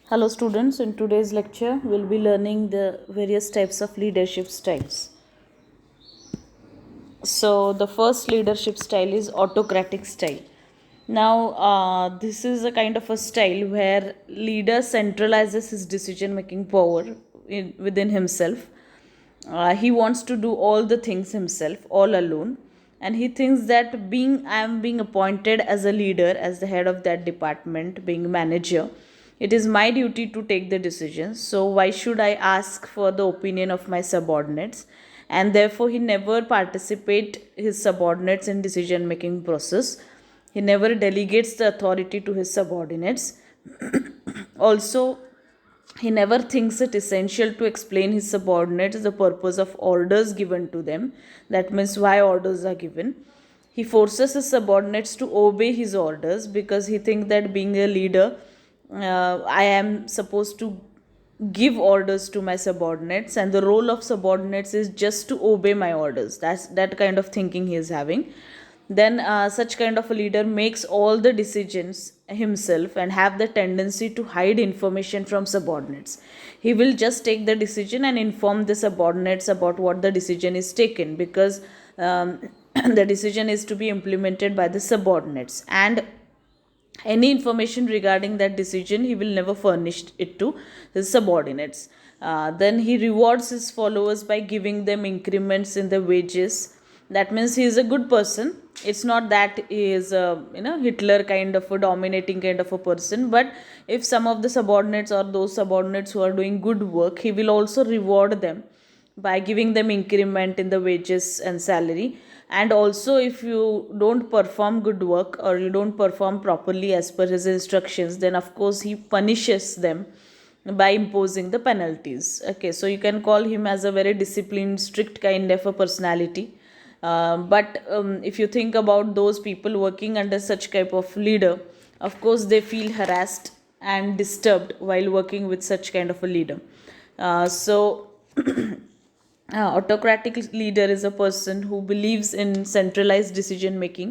Hello students, in today's lecture we'll be learning the various types of leadership styles. So the first leadership style is autocratic style. Now this is a kind of a style where leader centralizes his decision making power within himself. He wants to do all the things himself all alone, and he thinks that I am being appointed as a leader, as the head of that department, being manager, it is my duty to take the decisions, so why should I ask for the opinion of my subordinates? And therefore he never participate his subordinates in decision making process. He never delegates the authority to his subordinates. Also, he never thinks it essential to explain his subordinates the purpose of orders given to them. That means why orders are given. He forces his subordinates to obey his orders because he thinks that being a leader, I am supposed to give orders to my subordinates, and the role of subordinates is just to obey my orders. That's that kind of thinking he is having. Then such kind of a leader makes all the decisions himself and have the tendency to hide information from subordinates. He will just take the decision and inform the subordinates about what the decision is taken, because the decision is to be implemented by the subordinates, and any information regarding that decision he will never furnish it to his subordinates. Then he rewards his followers by giving them increments in the wages. That means he is a good person. It's not that he is a Hitler kind of a dominating kind of a person, but if some of the subordinates or those subordinates who are doing good work, he will also reward them by giving them increment in the wages and salary. And also, if you don't perform good work or you don't perform properly as per his instructions, then of course he punishes them by imposing the penalties. Okay, so you can call him as a very disciplined, strict kind of a personality. But if you think about those people working under such type of leader, of course they feel harassed and disturbed while working with such kind of a leader. So autocratic leader is a person who believes in centralized decision making.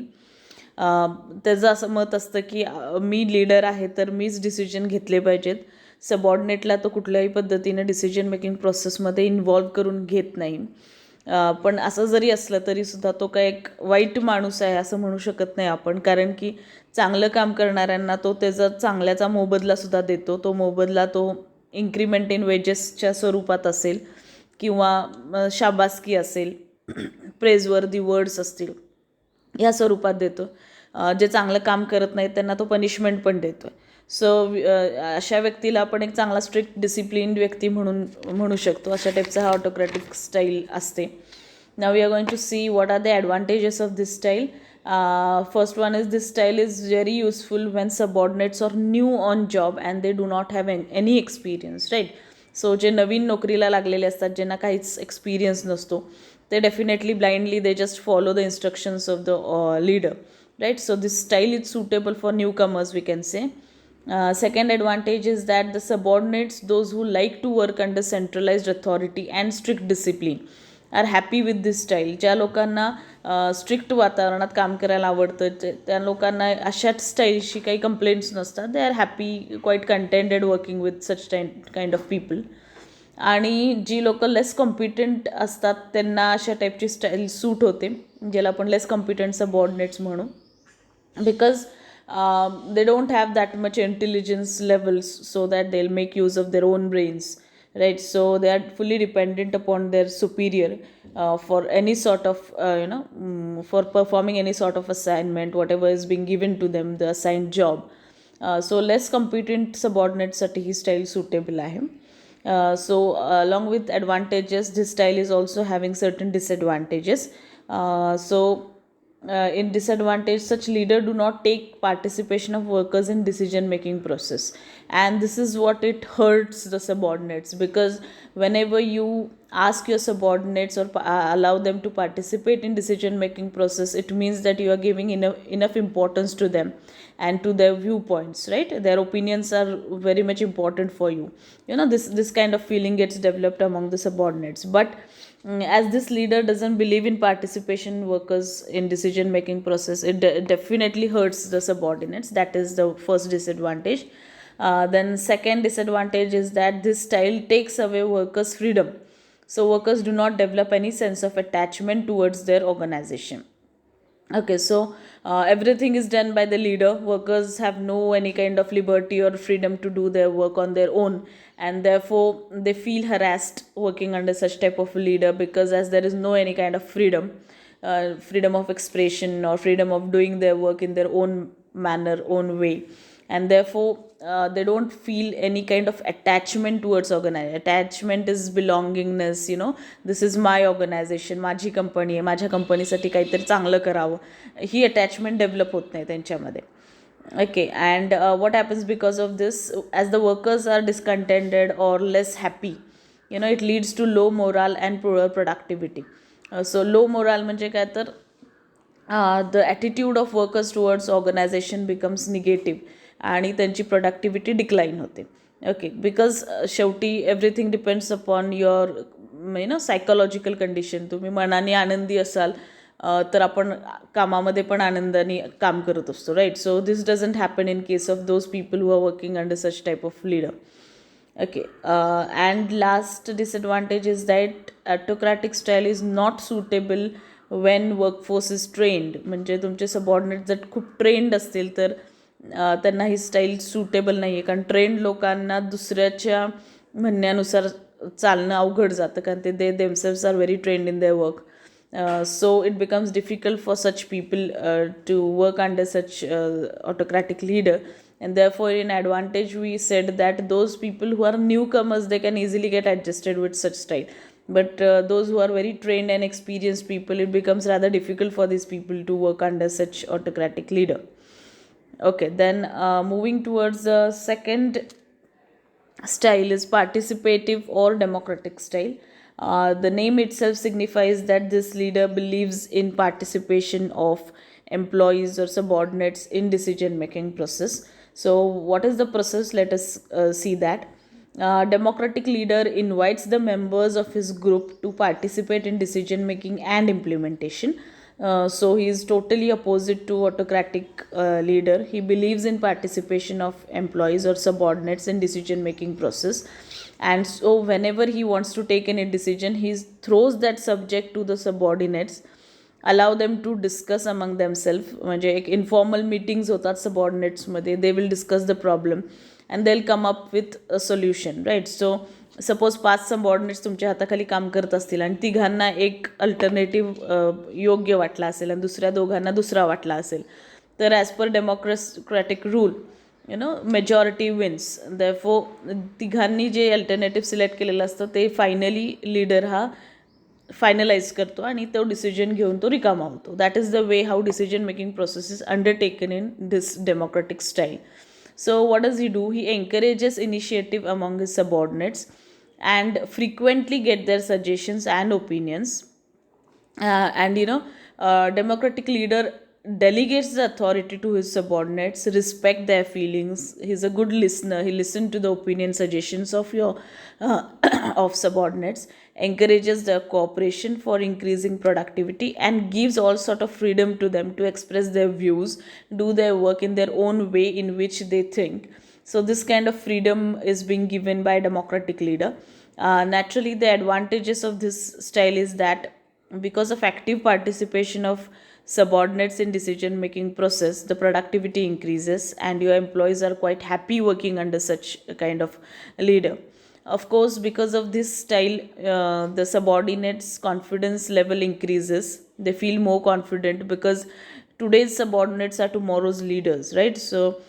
त्याचं असं मत असतं की मी leader आहे तर मीच decision घेतले पाहिजेत. सबऑर्डिनेटला तो कुठल्याही पद्धतीने डिसिजन मेकिंग प्रोसेसमध्ये इन्व्हॉल्व करून घेत नाही. पण असं जरी असलं तरीसुद्धा तो काय एक वाईट माणूस आहे असं म्हणू शकत नाही आपण, कारण की चांगलं काम करणाऱ्यांना तो त्याचा चांगल्याचा मोबदलासुद्धा देतो. तो मोबदला तो इन्क्रीमेंट इन वेजेसच्या स्वरूपात असेल किंवा शाबासकी असेल, प्रेजवर्दी वर्ड्स असतील, या स्वरूपात देतो. जे चांगलं काम करत नाहीत त्यांना तो पनिशमेंट पण देतो. सो अशा व्यक्तीला आपण एक चांगला स्ट्रिक्ट डिसिप्लिन्ड व्यक्ती म्हणून म्हणू शकतो. अशा टाईपचा हा ऑटोक्रॅटिक स्टाईल असते. Now we are going to see what are the advantages of this style. First one is this style is very useful when subordinates are new on job and they do not have any experience, right. So जे नवीन नोकरीला लागलेले असतात, ज्यांना काहीच experience नसतो, ते definitely blindly they just follow the instructions of the leader, right? So this style is suitable for newcomers, we can say. Second advantage is that the subordinates, those who like to work under centralized authority and strict discipline, are happy with this style. ज्या लोकांना strict वातावरणात काम करायला आवडतं, त्या लोकांना अशाच स्टाईलशी काही कंप्लेंट्स नसतात. They are happy, quite contented working with such kind of people. आणि जी लोक लेस कॉम्पिटंट असतात त्यांना अशा टाईपची स्टाईल सूट होते, ज्याला आपण लेस कॉम्पिटंट सबऑर्डिनेट्स म्हणू, because they don't have that much intelligence levels so that they'll make use of their own brains, right? So they are fully dependent upon their superior for any sort of for performing any sort of assignment, whatever is being given to them, the assigned job. So less competent subordinates साठी ही style suitable आहे. So along with advantages, this style is also having certain disadvantages. In disadvantage, such leader do not take participation of workers in decision making process, and this is what it hurts the subordinates, because whenever you ask your subordinates or allow them to participate in decision making process, it means that you are giving enough importance to them and to their viewpoints, right? Their opinions are very much important for you. This kind of feeling gets developed among the subordinates. But as this leader doesn't believe in participation workers in decision making process, it definitely hurts the subordinates. That is the first disadvantage. Then second disadvantage is that this style takes away workers' freedom. So workers do not develop any sense of attachment towards their organization. Okay, so everything is done by the leader. Workers have no any kind of liberty or freedom to do their work on their own, and therefore they feel harassed working under such type of a leader, because as there is no any kind of freedom, freedom of expression or freedom of doing their work in their own manner, own way, and therefore they don't feel any kind of attachment towards organization. Attachment is belongingness, this is my organization, माझी company आहे, माझ्या कंपनीसाठी काहीतरी चांगलं करावं, ही attachment develop होत नाही त्यांच्यामध्ये. Okay, and what happens because of this? As the workers are discontented or less happy, it leads to low morale and poor productivity. So low morale म्हणजे काय तर the attitude of workers towards organization becomes negative आणि त्यांची productivity decline होते. Okay, because शेवटी everything depends upon your psychological condition. तुम्ही मनाने आनंदी असाल तर आपण कामामध्ये पण आनंदाने काम करत असतो, right? So this doesn't happen in case of those people who are working under such type of leader. Okay, and last disadvantage is that autocratic style is not suitable when workforce is trained. म्हणजे तुमचे subordinate जर खूप trend असतील तर त्यांना ही style suitable नाही आहे, कारण ट्रेंड लोकांना दुसऱ्याच्या म्हणण्यानुसार चालणं अवघड जातं, कारण ते themselves are very trained in their work. So it becomes difficult for such people to work under such autocratic leader, and therefore in advantage we said that those people who are newcomers, they can easily get adjusted with such style, but those who are very trained and experienced people, it becomes rather difficult for these people to work under such autocratic leader. Okay, then moving towards the second style is participative or democratic style. The name itself signifies that this leader believes in participation of employees or subordinates in decision making process. So what is the process? Let us see that. Democratic leader invites the members of his group to participate in decision making and implementation. So he is totally opposite to autocratic leader. He believes in participation of employees or subordinates in decision making process, and so whenever he wants to take any decision, he throws that subject to the subordinates, allow them to discuss among themselves. म्हणजे एक informal meetings होतात सबऑर्डिनेट्समध्ये, they will discuss the problem and they will come up with a solution, right? So suppose 5 subordinates तुमच्या हाताखाली काम करत असतील आणि तिघांना एक अल्टरनेटिव्ह योग्य वाटला असेल आणि दुसऱ्या दोघांना दुसरा वाटला असेल, तर as per democratic rule majority wins. Therefore तिघांनी जे अल्टरनेटिव्ह सिलेक्ट केलेलं असतं ते फायनली लीडर हा फायनलाइज करतो आणि तो डिसिजन घेऊन तो रिकामा होतो. That is the way how decision making process is undertaken in this democratic style. So what does he do? He encourages initiative among his subordinates and frequently get their suggestions and opinions. Democratic leader delegates the authority to his subordinates, respect their feelings. He's a good listener. He listens to the opinion, suggestions of your of subordinates, encourages their cooperation for increasing productivity, and gives all sort of freedom to them to express their views, do their work in their own way in which they think. So this kind of freedom is being given by democratic leader. Naturally, the advantages of this style is that because of active participation of subordinates in decision making process, the productivity increases and your employees are quite happy working under such a kind of leader. Of course, because of this style, the subordinates confidence level increases. They feel more confident because today's subordinates are tomorrow's leaders, right? So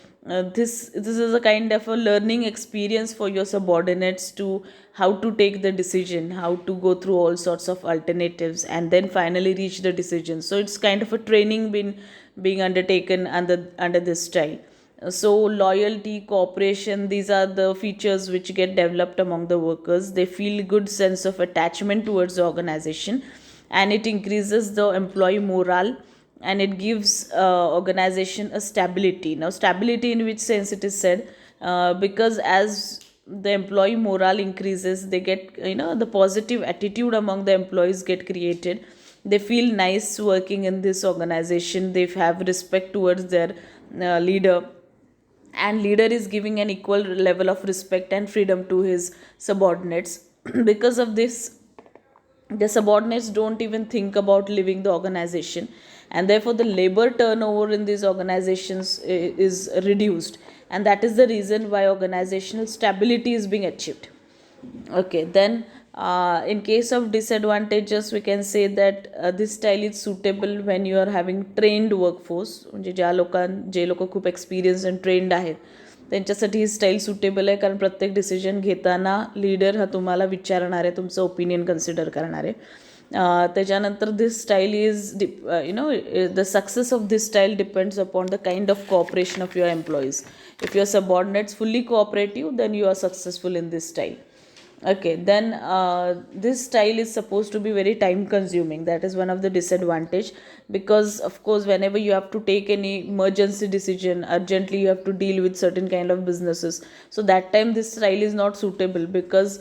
this is a kind of a learning experience for your subordinates to how to take the decision, how to go through all sorts of alternatives and then finally reach the decision. So it's kind of a training being undertaken under this style. So loyalty, cooperation, these are the features which get developed among the workers. They feel good sense of attachment towards the organization, and it increases the employee morale, and it gives organization a stability. Now stability in which sense it is said? Because as the employee morale increases, they get the positive attitude among the employees get created. They feel nice working in this organization. They have respect towards their leader, and leader is giving an equal level of respect and freedom to his subordinates. Because of this, the subordinates don't even think about leaving the organization, and therefore the labor turnover in these organizations is reduced, and that is the reason why organizational stability is being achieved. Okay, then in case of disadvantages, we can say that this style is suitable when you are having trained workforce, म्हणजे जे लोक खूप experience and trend आहेत त्यांच्यासाठी ही style suitable आहे, कारण प्रत्येक decision घेताना leader हा तुम्हाला विचारणार आहे, तुमचं ओपिनियन कन्सिडर करणार आहे. त्याच्यानंतर this style is the success of this style depends upon the kind of corporation of your employees. If your subordinates fully cooperative, then you are successful in this style. Okay, then this style is supposed to be very time consuming. That is one of the disadvantage, because of course whenever you have to take any emergency decision urgently, you have to deal with certain kind of businesses, so that time this style is not suitable, because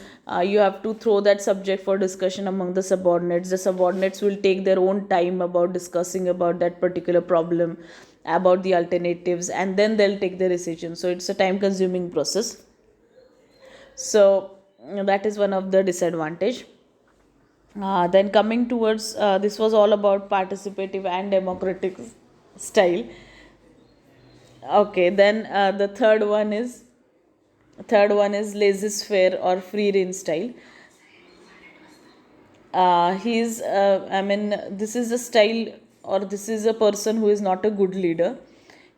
you have to throw that subject for discussion among the subordinates. The subordinates will take their own time about discussing about that particular problem, about the alternatives, and then they'll take the decision. So it's a time consuming process. So that is one of the disadvantage. Then coming towards this was all about participative and democratic style. Okay, then the third one is laissez-faire or free rein style. This is a style, or this is a person who is not a good leader.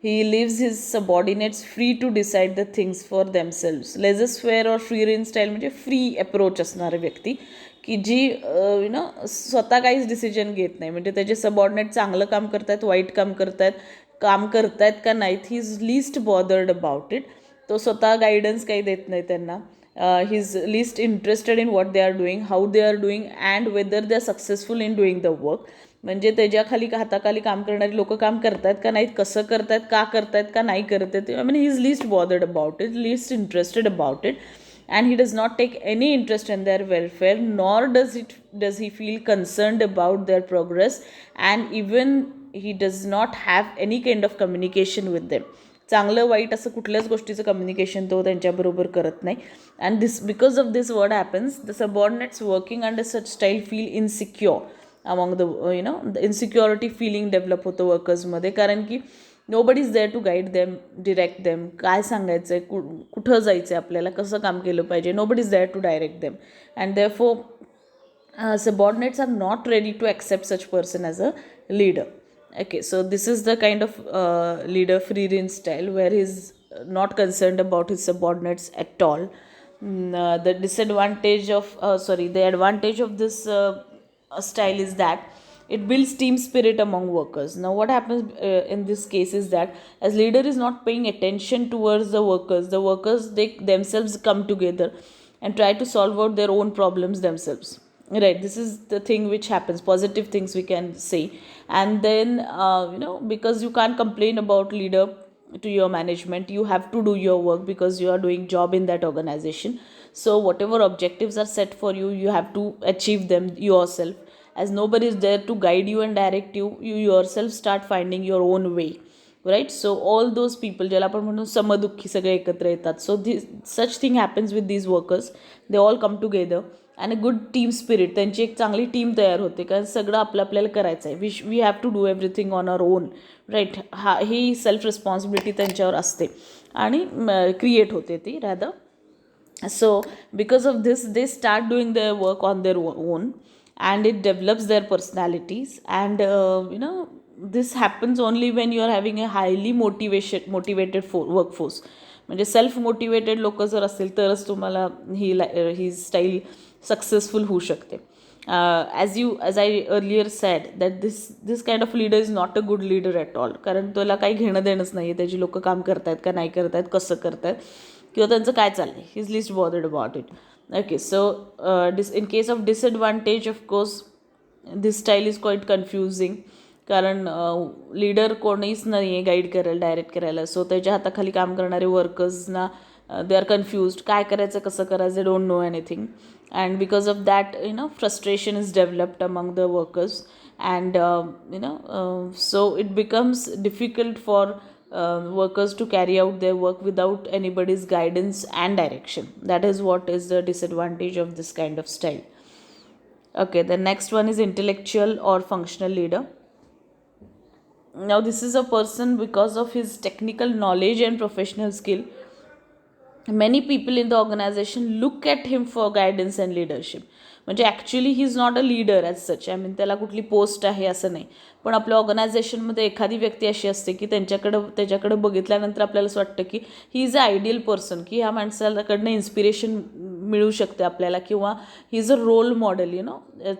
He leaves his subordinates free to decide the things for themselves. Laissez-faire or free rein style म्हणजे free approach असणारे व्यक्ती, की जी स्वतः काहीच decision घेत नाही. म्हणजे त्याचे सबऑर्डिनेट चांगलं काम करतायत, वाईट काम करतायत का नाहीत, he is least bothered about it. तो स्वतः गायडन्स काही देत नाही त्यांना. He is least interested in what they are doing, how they are doing, and whether they are successful in doing the work. म्हणजे त्याच्याखाली हाताखाली काम करणारी लोक काम करतायत का नाहीत, कसं करतायत, का करतायत, का नाही करत आहेत. ही is least bothered about it, list interested about it, and he does not take any interest in their welfare, nor does he feel concerned about their progress, and even he does not have any kind of communication with them. चांगलं वाईट असं कुठल्याच गोष्टीचं communication तो त्यांच्याबरोबर करत नाही. And this because of this what happens, the subordinates working under such style feel insecure among the insecurity feeling develop होतं वर्कर्समध्ये, कारण की nobody is there to guide them, direct them, काय सांगायचं आहे, कुठं जायचं आहे आपल्याला, कसं काम केलं पाहिजे. Nobody is there to direct them, and therefore subordinates are not ready to accept such person as a leader. Okay, so this is the kind of leader free rein style, where he's not concerned about his subordinates at all. The advantage of this style is that it builds team spirit among workers. Now what happens in this case is that, as leader is not paying attention towards the workers they themselves come together and try to solve out their own problems themselves, right? This is the thing which happens, positive things we can say. And then because you can't complain about leader to your management, you have to do your work because you are doing job in that organization. So whatever objectives are set for you, you have to achieve them yourself, as nobody is there to guide you and direct you. You yourself start finding your own way, right? So all those people, ज्याला आपण म्हणून समदुःखी सगळे एकत्र येतात, so such thing happens with these workers. They all come together and a good team spirit, त्यांची एक चांगली team तयार होते, कारण सगळं आपल्याला करायचं आहे. We have to do everything on our own, right? ही सेल्फ रिस्पॉन्सिबिलिटी त्यांच्यावर असते आणि क्रिएट होते ती rather. So because of this, they start doing their work on their own, and it develops their personalities. And this happens only when you are having a highly motivated workforce. म्हणजे self motivated लोक जर असतील तरच तुम्हाला ही style successful होऊ शकते. as I earlier said that this kind of leader is not a good leader at all, कारण त्याला काही घेणं देणंच नाही आहे त्याची लोक काम करतायत का नाही करतायत, कसं करतायत, किंवा त्यांचं काय चाललंय. ही is least bothered about it. Okay, so in case of disadvantage, of course this style is quite confusing, कारण लीडर कोणीच नाही आहे गाईड करायला, डायरेक्ट करायला. सो त्याच्या हाताखाली काम करणारे वर्कर्सना दे आर कन्फ्युज्ड, काय करायचं, कसं करायचं, they don't know anything. And because of that frustration is developed among the workers, and so it becomes difficult for workers to carry out their work without anybody's guidance and direction. That is what is the disadvantage of this kind of style. Okay, the next one is intellectual or functional leader. Now this is a person, because of his technical knowledge and professional skill, many people in the organization look at him for guidance and leadership. म्हणजे actually he is not a leader as such, I mean त्याला कुठली post आहे असं नाही, पण आपल्या ऑर्गनायझेशनमध्ये एखादी व्यक्ती अशी असते की त्याच्याकडे बघितल्यानंतर आपल्याला असं वाटतं की he is a ideal person, की ह्या माणसाकडनं इन्स्पिरेशन मिळू शकते आपल्याला, किंवा he is a role model.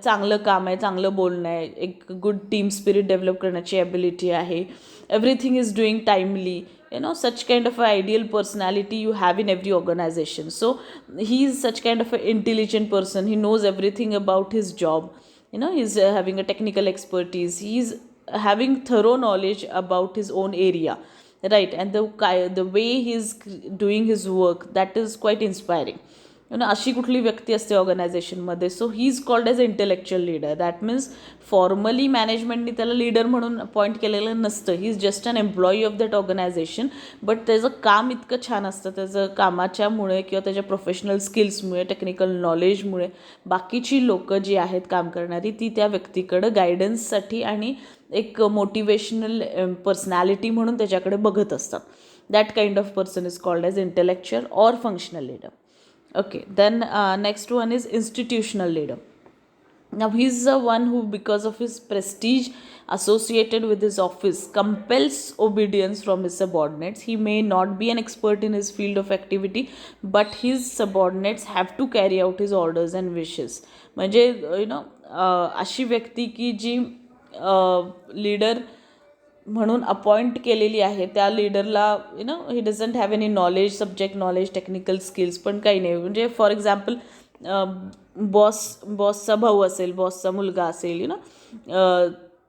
चांगलं काम आहे, चांगलं बोलणं आहे, एक गुड टीम स्पिरिट डेव्हलप करण्याची ॲबिलिटी आहे, everything is doing timely, such kind of an ideal personality you have in every organization. So he is such kind of an intelligent person. He knows everything about his job. He's having a technical expertise. He's having thorough knowledge about his own area, right? And the way he's doing his work, that is quite inspiring. अशी कुठली व्यक्ती असते ऑर्गनायझेशनमध्ये. So he is called as a intellectual leader. That means formally मॅनेजमेंटनी त्याला leader म्हणून appoint केलेलं नसतं. He is just an employee of that organisation. But त्याचं काम इतकं छान असतं, त्याचं कामाच्यामुळे किंवा त्याच्या प्रोफेशनल स्किल्समुळे, टेक्निकल नॉलेजमुळे बाकीची लोकं जी आहेत काम करणारी, ती त्या व्यक्तीकडं गायडन्ससाठी आणि एक मोटिवेशनल पर्सनॅलिटी म्हणून त्याच्याकडे बघत असतात. That kind of person is called as intellectual or functional leader. Okay, then next one is institutional leader. Now he is the one who, because of his prestige associated with his office, compels obedience from his subordinates. He may not be an expert in his field of activity, but his subordinates have to carry out his orders and wishes. म्हणजे अशी व्यक्ती की जी leader म्हणून appoint केलेली आहे, त्या लीडरला he doesn't have any knowledge, subject knowledge, technical skills पण काही नाही. म्हणजे फॉर एक्झाम्पल बॉसचा भाऊ असेल, बॉसचा मुलगा असेल,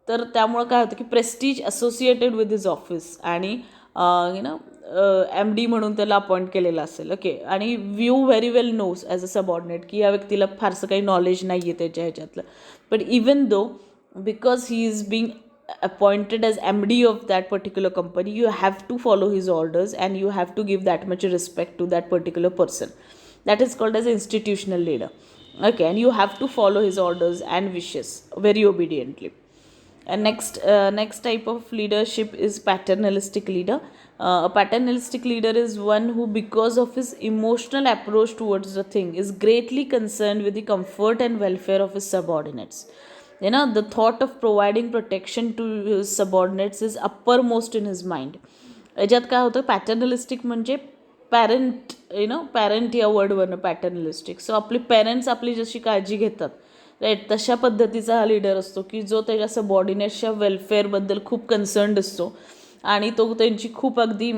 तर त्यामुळं काय होतं की prestige associated with his office, आणि MD म्हणून त्याला अपॉइंट केलेलं असेल. ओके, आणि you very well knows as a subordinate की या व्यक्तीला फारसं काही नॉलेज नाही आहे त्याच्या ह्याच्यातलं. But even though, because he is being appointed as MD of that particular company, you have to follow his orders and you have to give that much respect to that particular person. That is called as an institutional leader. Okay, and you have to follow his orders and wishes very obediently. And next type of leadership is paternalistic leader. A paternalistic leader is one who, because of his emotional approach towards the thing, is greatly concerned with the comfort and welfare of his subordinates. The thought of providing protection to his subordinates is uppermost in his mind. याच्यात काय होतं, पॅटर्नलिस्टिक म्हणजे parent, parent या वर्डवरनं पॅटर्नलिस्टिक. सो आपले parents आपली जशी काळजी घेतात, राईट, तशा पद्धतीचा हा लीडर असतो की जो त्याच्या सबऑर्डिनेट्सच्या वेलफेअरबद्दल खूप कन्सर्न्ड असतो, आणि तो त्यांची खूप अगदी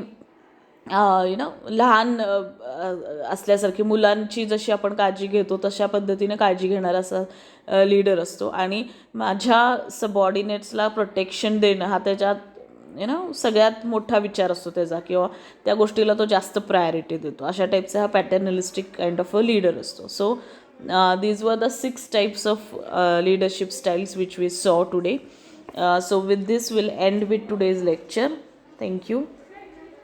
लहान असल्यासारखी, मुलांची जशी आपण काळजी घेतो तशा पद्धतीने काळजी घेणारा असा लीडर असतो. आणि माझ्या सबऑर्डिनेट्सला प्रोटेक्शन देणं हा त्याच्यात सगळ्यात मोठा विचार असतो त्याचा, किंवा त्या गोष्टीला तो जास्त प्रायोरिटी देतो. अशा टाईपचा हा पॅटर्नलिस्टिक काइंड ऑफ अ लीडर असतो. सो these were the 6 types of leadership styles which we saw today. So with this we'll end with today's lecture. Thank you.